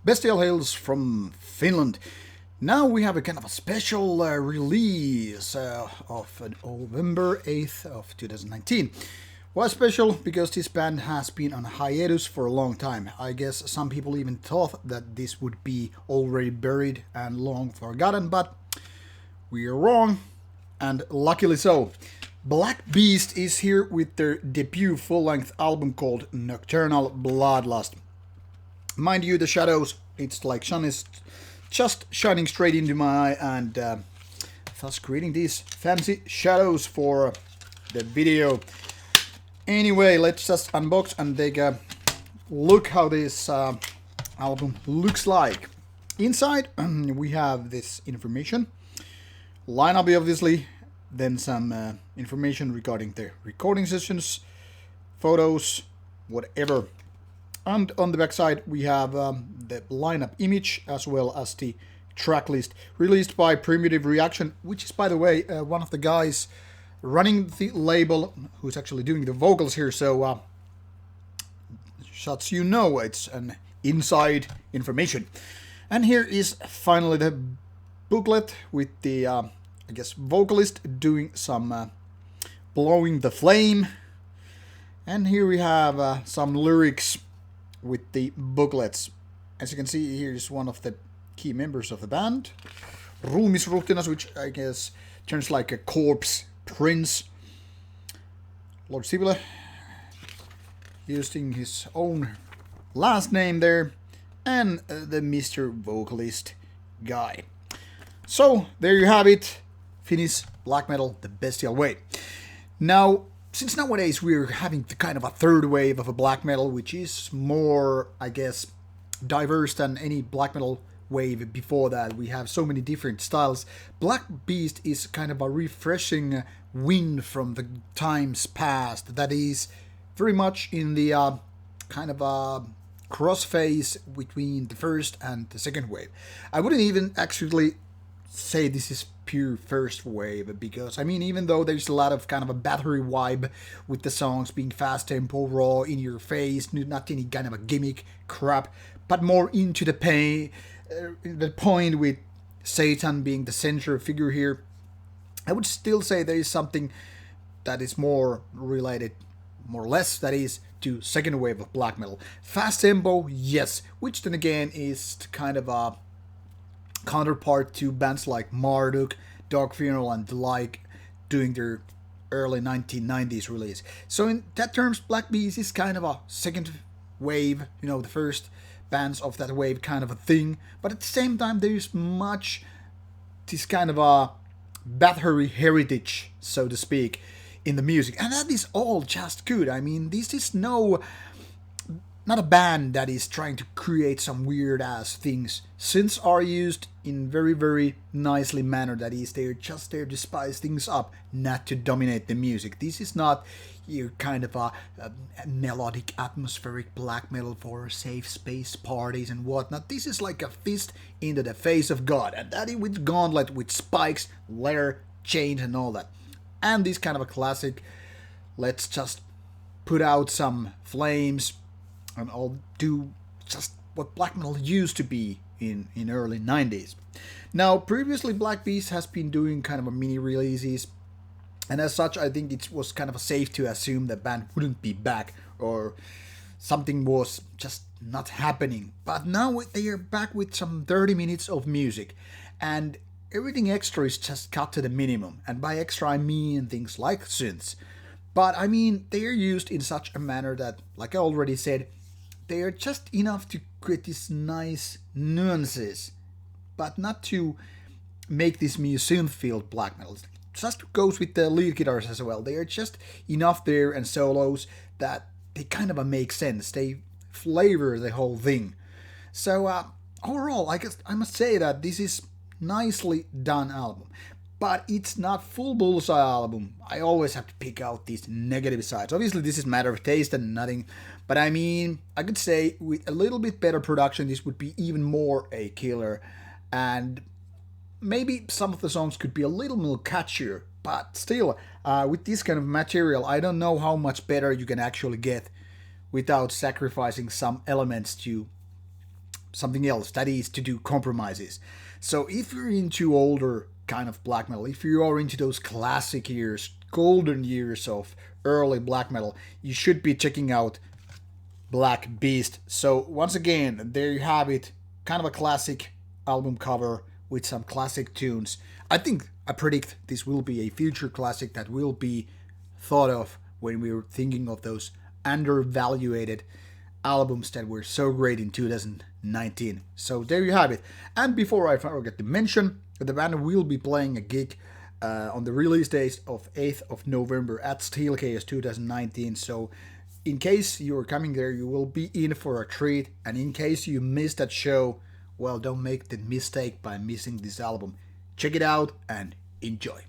Bestial Hails from Finland. Now we have a kind of a special release of November 8th of 2019. Why special? Because this band has been on hiatus for a long time. I guess some people even thought that this would be already buried and long forgotten, but we are wrong, and luckily so. Black Beast is here with their debut full-length album called Nocturnal Bloodlust. Mind you, the shadows, it's like sun is just shining straight into my eye, and thus creating these fancy shadows for the video. Anyway, let's just unbox and take a look how this album looks like. Inside, we have this information, lineup obviously, then some information regarding the recording sessions, photos, whatever. And on the back side, we have the lineup image as well as the track list released by Primitive Reaction, which is, by the way, one of the guys running the label who's actually doing the vocals here. So, shots, you know, it's an inside information. And here is finally the booklet with the, I guess, vocalist doing some blowing the flame. And here we have some lyrics with the booklets. As you can see, here's one of the key members of the band, Ruumisruhtinas, which I guess turns like a corpse prince. Lord Sibila using his own last name there, and the Mr. Vocalist guy. So there you have it, Finnish black metal the bestial way. Now, since nowadays we're having the kind of a third wave of a black metal, which is more, I guess, diverse than any black metal wave before that. We have so many different styles. Black Beast is kind of a refreshing wind from the times past that is very much in the kind of a crossface between the first and the second wave. I wouldn't even actually say this is pure first wave, because I mean, even though there's a lot of kind of a battery vibe with the songs being fast tempo, raw, in your face, not any kind of a gimmick crap, but more into the pain, the point with Satan being the central figure here. I would still say there is something that is more related, more or less, that is to second wave of black metal. Fast tempo, yes, which then again is kind of a counterpart to bands like Marduk, Dog Funeral, and the like, doing their early 1990s release. So in that terms, Black Beast is kind of a second wave, you know, the first bands of that wave kind of a thing. But at the same time, there's much this kind of a battery heritage, so to speak, in the music. And that is all just good. I mean, this is not a band that is trying to create some weird ass things. Synths are used in very, very nicely manner. That is, they're just there to spice things up, not to dominate the music. This is not your kind of a melodic, atmospheric black metal for safe space parties and whatnot. This is like a fist into the face of God, and that is with gauntlet, with spikes, leather, chains, and all that. And this kind of a classic, let's just put out some flames, and I'll do just what black metal used to be in early 90s. Now, previously Black Beast has been doing kind of a mini releases, and as such I think it was kind of safe to assume the band wouldn't be back, or something was just not happening. But now they are back with some 30 minutes of music, and everything extra is just cut to the minimum. And by extra I mean things like synths. But I mean, they are used in such a manner that, like I already said, they are just enough to create these nice nuances, but not to make this museum-filled black metal. Just goes with the lead guitars as well. They are just enough there, and solos, that they kind of make sense. They flavor the whole thing. So overall, I guess I must say that this is nicely done album. But it's not full bullseye album. I always have to pick out these negative sides. Obviously, this is a matter of taste and nothing. But I mean, I could say with a little bit better production, this would be even more a killer. And maybe some of the songs could be a little more catchier. But still, with this kind of material, I don't know how much better you can actually get without sacrificing some elements to something else, that is to do compromises. So if you're into older kind of black metal, if you are into those classic years, golden years of early black metal, you should be checking out Black Beast. So once again, there you have it, kind of a classic album cover with some classic tunes. I predict this will be a future classic that will be thought of when we were thinking of those undervalued albums that were so great in 2019. So there you have it. And before I forget to mention, the band will be playing a gig on the release date of 8th of November at Steel Chaos 2019. So in case you're coming there, you will be in for a treat. And in case you missed that show, well, don't make the mistake by missing this album. Check it out and enjoy.